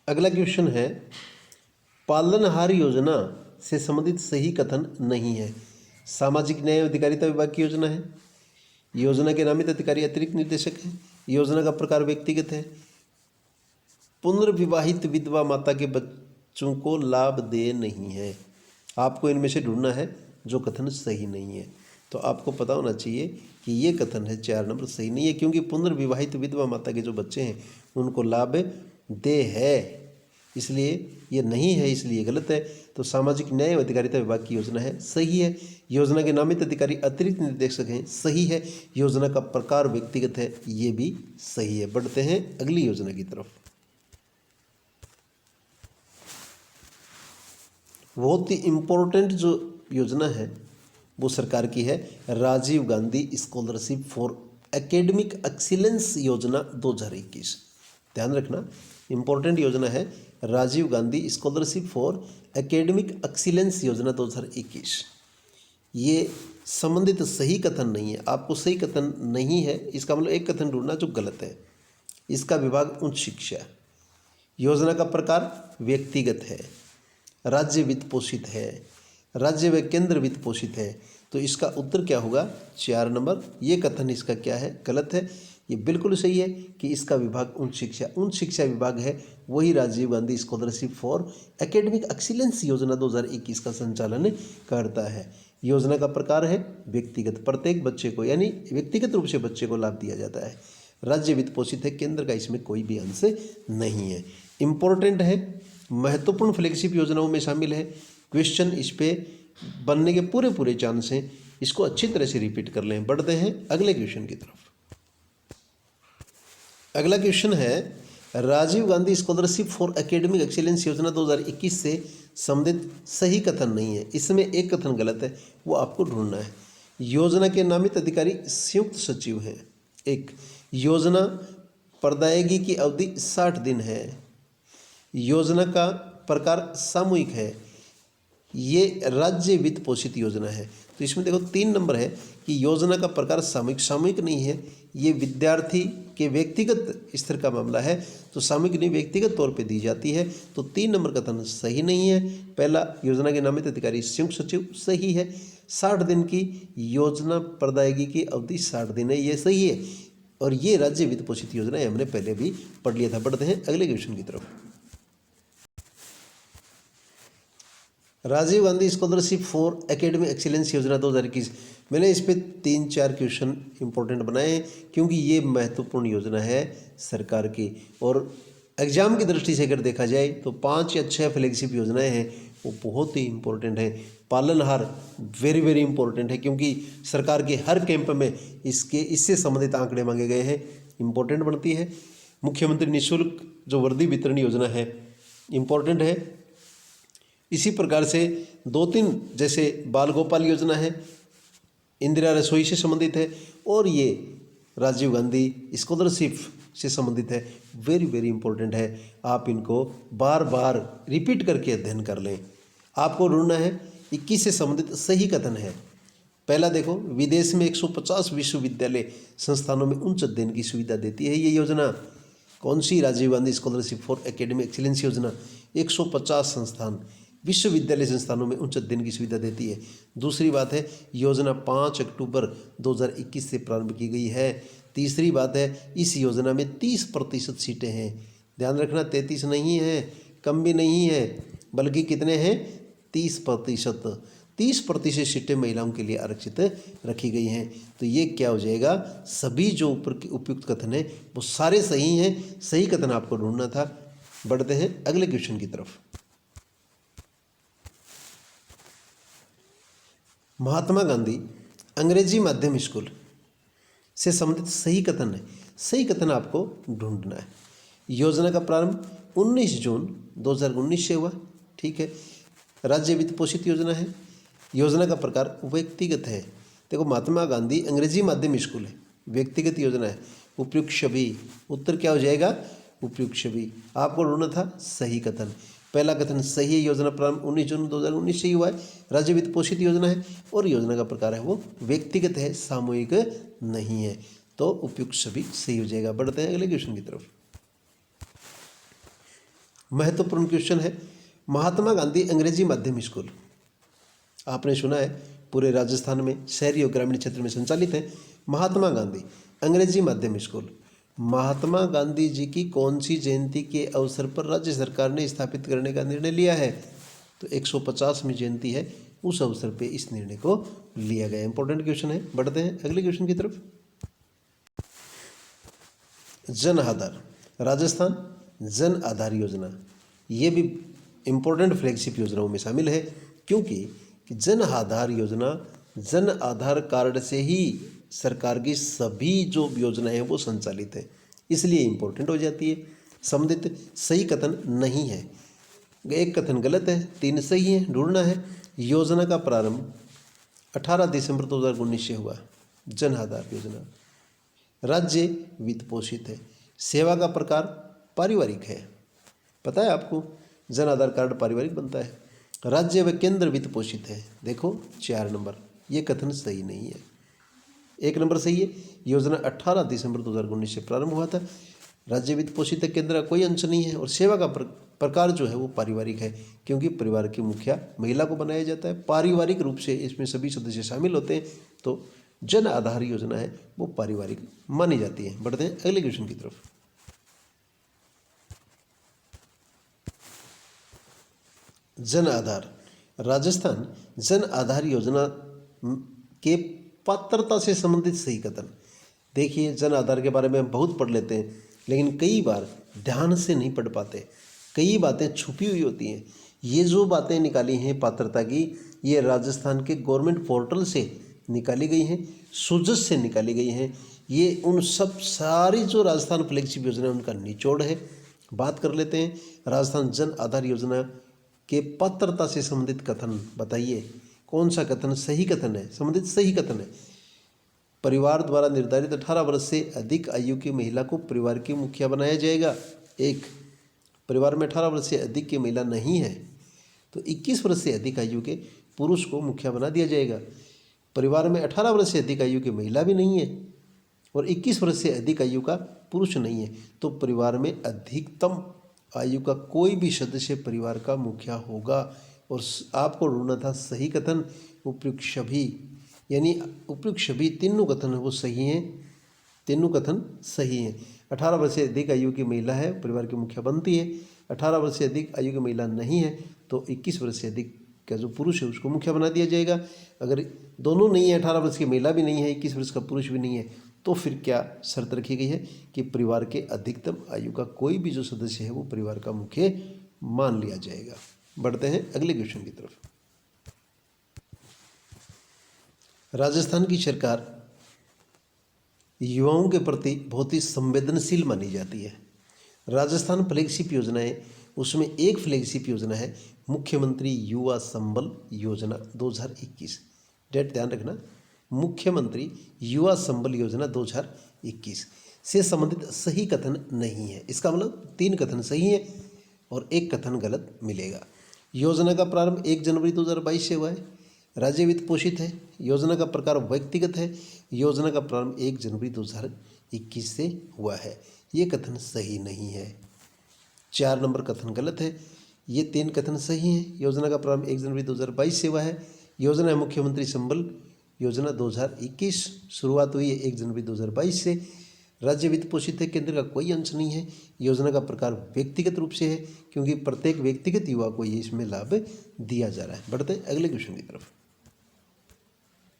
अगला क्वेश्चन है, पालनहार योजना से संबंधित सही कथन नहीं है। सामाजिक न्याय और अधिकारिता विभाग की योजना है। योजना के नामित अधिकारी अतिरिक्त निदेशक है। योजना का प्रकार व्यक्तिगत है। पुनर्विवाहित विधवा माता के बच्चों को लाभ दे नहीं है। आपको इनमें से ढूंढना है जो कथन सही नहीं है। तो आपको पता होना चाहिए कि ये कथन है 4 नंबर सही नहीं है, क्योंकि पुनर्विवाहित विधवा माता के जो बच्चे हैं उनको लाभ दे है, इसलिए ये नहीं है, इसलिए गलत है। तो सामाजिक न्याय एवं अधिकारिता विभाग की योजना है, सही है। योजना के नामित अधिकारी अतिरिक्त निदेशक हैं, सही है। योजना का प्रकार व्यक्तिगत है, ये भी सही है। बढ़ते हैं अगली योजना की तरफ। बहुत ही इम्पोर्टेंट जो योजना है वो सरकार की है, Rajiv Gandhi scholarship for academic excellence योजना 2021। ध्यान रखना, इम्पोर्टेंट योजना है Rajiv Gandhi scholarship for academic excellence योजना 2021। ये संबंधित सही कथन नहीं है, आपको सही कथन नहीं है, इसका मतलब एक कथन ढूंढना जो गलत है। इसका विभाग उच्च शिक्षा। योजना का प्रकार व्यक्तिगत है। राज्य वित्त पोषित है। राज्य व केंद्र वित्त पोषित है। तो इसका उत्तर क्या होगा? 4 नंबर। ये कथन इसका क्या है? गलत है। ये बिल्कुल सही है कि इसका विभाग उच्च शिक्षा विभाग है, वही Rajiv Gandhi scholarship for academic excellence योजना 2021 का संचालन करता है। योजना का प्रकार है व्यक्तिगत, प्रत्येक बच्चे को यानी व्यक्तिगत रूप से बच्चे को लाभ दिया जाता है। राज्य वित्त पोषित है, केंद्र का इसमें कोई भी अंश नहीं है। इम्पोर्टेंट है, महत्वपूर्ण फ्लैगशिप योजनाओं में शामिल है। क्वेश्चन इस पे बनने के पूरे चांस हैं, इसको अच्छी तरह से रिपीट कर लें। बढ़ते हैं अगले क्वेश्चन की तरफ। अगला क्वेश्चन है, Rajiv Gandhi scholarship for academic excellence योजना 2021 से संबंधित सही कथन नहीं है। इसमें एक कथन गलत है, वो आपको ढूंढना है। योजना के नामित अधिकारी संयुक्त सचिव हैं। एक, योजना प्रदायगी की अवधि 60 दिन है। योजना का प्रकार सामूहिक है। ये राज्य वित्त पोषित योजना है। तो इसमें देखो 3 नंबर है कि योजना का प्रकार सामूहिक नहीं है, ये विद्यार्थी के व्यक्तिगत स्तर का मामला है, तो सामूहिक नहीं व्यक्तिगत तौर पे दी जाती है। तो 3 नंबर कथन सही नहीं है। पहला, योजना के नामित अधिकारी संयुक्त सचिव, सही है। 60 दिन की योजना प्रदायगी की अवधि 60 दिन है, ये सही है। और ये राज्य वित्त पोषित योजना है, हमने पहले भी पढ़ लिया था। बढ़ते हैं अगले क्वेश्चन की तरफ। Rajiv Gandhi scholarship for academic excellence योजना 2021। मैंने इस पे 3-4 क्वेश्चन इंपॉर्टेंट बनाए हैं, क्योंकि ये महत्वपूर्ण योजना है सरकार की। और एग्जाम की दृष्टि से अगर देखा जाए तो 5 या 6 फ्लैगशिप योजनाएं हैं, वो बहुत ही इंपॉर्टेंट है। पालनहार वेरी इंपॉर्टेंट है, क्योंकि सरकार के हर कैंप में इससे संबंधित आंकड़े मांगे गए हैं, इंपॉर्टेंट बनती है। मुख्यमंत्री निःशुल्क जो वर्दी वितरण योजना है, इंपॉर्टेंट है। इसी प्रकार से 2-3 जैसे बाल गोपाल योजना है, इंदिरा रसोई से संबंधित है, और ये राजीव गांधी स्कॉलरशिप से संबंधित है। वेरी इंपॉर्टेंट है, आप इनको बार बार रिपीट करके अध्ययन कर लें। आपको ढूंढना है 21 से संबंधित सही कथन है। पहला देखो, विदेश में 150 विश्वविद्यालय संस्थानों में उच्च अध्ययन की सुविधा देती है ये योजना। कौन सी? Rajiv Gandhi scholarship for academic excellence योजना। 150 संस्थान विश्वविद्यालय संस्थानों में उच्च अध्ययन की सुविधा देती है। दूसरी बात है, योजना 5 अक्टूबर 2021 से प्रारंभ की गई है। तीसरी बात है, इस योजना में 30% सीटें हैं। ध्यान रखना, 33 नहीं है, कम भी नहीं है, बल्कि कितने हैं? 30%। 30% सीटें महिलाओं के लिए आरक्षित रखी गई हैं। तो ये क्या हो जाएगा? सभी जो ऊपर के उपयुक्त कथन है वो सारे सही हैं। सही कथन आपको ढूंढना था। बढ़ते हैं अगले क्वेश्चन की तरफ। महात्मा गांधी अंग्रेजी माध्यम स्कूल से संबंधित सही कथन है। सही कथन आपको ढूंढना है। योजना का प्रारंभ 19 जून 2019 से हुआ, ठीक है। राज्य वित्त पोषित योजना है। योजना का प्रकार व्यक्तिगत है। देखो, महात्मा गांधी अंग्रेजी माध्यम स्कूल है, व्यक्तिगत योजना है। उपयुक्त छवि, उत्तर क्या हो जाएगा? उपयुक्त छवि। आपको ढूंढना था सही कथन। पहला कथन सही है, योजना प्रारंभ 19 जून 2019 से ही हुआ है, राज्य वित्त पोषित योजना है, और योजना का प्रकार है वो व्यक्तिगत है, सामूहिक नहीं है। तो उपयुक्त छवि सही हो जाएगा। बढ़ते हैं अगले क्वेश्चन की तरफ। महत्वपूर्ण क्वेश्चन है, महात्मा गांधी अंग्रेजी माध्यम स्कूल आपने सुना है पूरे राजस्थान में शहरी और ग्रामीण क्षेत्र में संचालित है। महात्मा गांधी अंग्रेजी माध्यम स्कूल महात्मा गांधी जी की कौन सी जयंती के अवसर पर राज्य सरकार ने स्थापित करने का निर्णय लिया है? तो 150वीं जयंती है, उस अवसर पे इस निर्णय को लिया गया। इंपॉर्टेंट क्वेश्चन है। बढ़ते हैं अगले क्वेश्चन की तरफ। जन आधार, राजस्थान जन आधार योजना, ये भी इम्पोर्टेंट फ्लैगशिप योजनाओं में शामिल है, क्योंकि जन आधार योजना जन आधार कार्ड से ही सरकार की सभी जो योजनाएं हैं वो संचालित है, इसलिए इम्पोर्टेंट हो जाती है। संबंधित सही कथन नहीं है, एक कथन गलत है, 3 सही है, ढूंढना है। योजना का प्रारंभ 18 दिसंबर 2019 से हुआ। जन आधार योजना राज्य वित्त पोषित है। सेवा का प्रकार पारिवारिक है, पता है आपको, जन आधार कार्ड पारिवारिक बनता है। राज्य व केंद्र वित्त पोषित है, देखो 4 नंबर, ये कथन सही नहीं है। 1 नंबर सही है। योजना 18 दिसंबर 2019 से प्रारंभ हुआ था। राज्य वित्त पोषित है, केंद्र का कोई अंश नहीं है। और सेवा का प्रकार जो है वो पारिवारिक है, क्योंकि परिवार की मुखिया महिला को बनाया जाता है। पारिवारिक रूप से इसमें सभी सदस्य शामिल होते हैं, तो जन आधार योजना है वो पारिवारिक मानी जाती है। बढ़ते हैं अगले क्वेश्चन की तरफ। जन आधार, राजस्थान जन आधार योजना के पात्रता से संबंधित सही कथन। देखिए, जन आधार के बारे में हम बहुत पढ़ लेते हैं, लेकिन कई बार ध्यान से नहीं पढ़ पाते, कई बातें छुपी हुई होती हैं। ये जो बातें निकाली हैं पात्रता की, ये राजस्थान के गवर्नमेंट पोर्टल से निकाली गई हैं, सुजस से निकाली गई हैं। ये उन सब सारी जो राजस्थान फ्लैगशिप योजना है उनका निचोड़ है। बात कर लेते हैं राजस्थान जन आधार योजना के पात्रता से संबंधित कथन बताइए, कौन सा कथन सही कथन है? संबंधित सही कथन है, परिवार द्वारा निर्धारित 18 वर्ष से अधिक आयु की महिला को परिवार की मुखिया बनाया जाएगा। 1, परिवार में 18 वर्ष से अधिक की महिला नहीं है तो 21 वर्ष से अधिक आयु के पुरुष को मुखिया बना दिया जाएगा। परिवार में 18 वर्ष से अधिक आयु की महिला भी नहीं है और 21 वर्ष से अधिक आयु का पुरुष नहीं है, तो परिवार में अधिकतम आयु का कोई भी सदस्य परिवार का मुखिया होगा। और आपको ढूंढना था सही कथन। उपयुक्त सभी, यानी उपयुक्त सभी तीनों कथन वो सही हैं, तीनों कथन सही हैं। 18 वर्ष से अधिक आयु की महिला है, परिवार की मुखिया बनती है। 18 वर्ष से अधिक आयु की महिला नहीं है तो 21 वर्ष से अधिक का जो पुरुष है उसको मुखिया बना दिया जाएगा। अगर दोनों नहीं है, 18 वर्ष की महिला भी नहीं है, 21 वर्ष का पुरुष भी नहीं है, तो फिर क्या शर्त रखी गई है कि परिवार के अधिकतम आयु का कोई भी जो सदस्य है वो परिवार का मुखिया मान लिया जाएगा। बढ़ते हैं अगले क्वेश्चन की तरफ। राजस्थान की सरकार युवाओं के प्रति बहुत ही संवेदनशील मानी जाती है। राजस्थान फ्लैगशिप योजनाएं, उसमें एक फ्लैगशिप योजना है मुख्यमंत्री युवा संबल योजना 2021। डेट ध्यान रखना, मुख्यमंत्री युवा संबल योजना 2021 से संबंधित सही कथन नहीं है। इसका मतलब 3 कथन सही है और 1 कथन गलत मिलेगा। योजना का प्रारंभ 1 जनवरी 2022 से हुआ है। राज्य वित्त पोषित है। योजना का प्रकार व्यक्तिगत है। योजना का प्रारंभ 1 जनवरी 2021 से हुआ है। ये कथन सही नहीं है। 4 नंबर कथन गलत है। ये 3 कथन सही हैं। योजना का प्रारंभ 1 जनवरी 2022 से हुआ है। योजना है मुख्यमंत्री संबल योजना 2021, शुरुआत हुई है 1 जनवरी 2022 से। राज्य वित्त पोषित है, केंद्र का कोई अंश नहीं है। योजना का प्रकार व्यक्तिगत रूप से है, क्योंकि प्रत्येक व्यक्तिगत युवा को ये इसमें लाभ दिया जा रहा है। बढ़ते हैं अगले क्वेश्चन की तरफ।